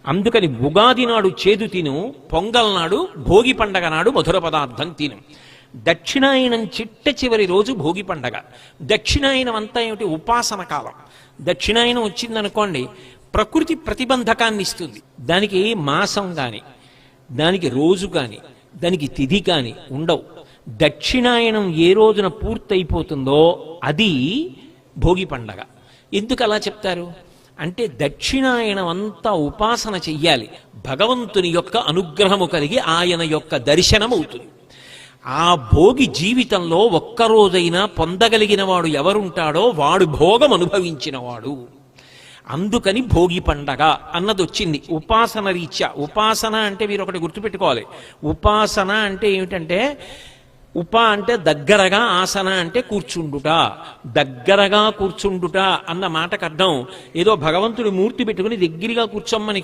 అందుకని ఉగాది నాడు చేదు తిను, పొంగల్ నాడు భోగి పండగ నాడు మధుర పదార్థం తిను. దక్షిణాయనం చిట్ట చివరి రోజు భోగి పండగ. దక్షిణాయనం అంతా ఏమిటి? ఉపాసన కాలం. దక్షిణాయనం వచ్చిందనుకోండి, ప్రకృతి ప్రతిబంధకాన్ని ఇస్తుంది. దానికి మాసం కానీ, దానికి రోజు కానీ, దానికి తిథి కానీ ఉండవు. దక్షిణాయనం ఏ రోజున పూర్తయిపోతుందో అది భోగి పండగ. ఎందుకు అలా చెప్తారు అంటే, దక్షిణాయనం అంతా ఉపాసన చెయ్యాలి. భగవంతుని యొక్క అనుగ్రహము కలిగి ఆయన యొక్క దర్శనం అవుతుంది. ఆ భోగి జీవితంలో ఒక్కరోజైనా పొందగలిగిన వాడు ఎవరుంటాడో వాడు భోగం అనుభవించినవాడు. అందుకని భోగి పండగ అన్నది వచ్చింది ఉపాసన రీత్యా. ఉపాసన అంటే మీరు ఒకటి గుర్తుపెట్టుకోవాలి. ఉపాసన అంటే ఏమిటంటే, ఉప అంటే దగ్గరగా, ఆసన అంటే కూర్చుండుట. దగ్గరగా కూర్చుండుట అన్న మాటకు అర్థం ఏదో భగవంతుడి మూర్తి పెట్టుకుని దగ్గరగా కూర్చోమ్మని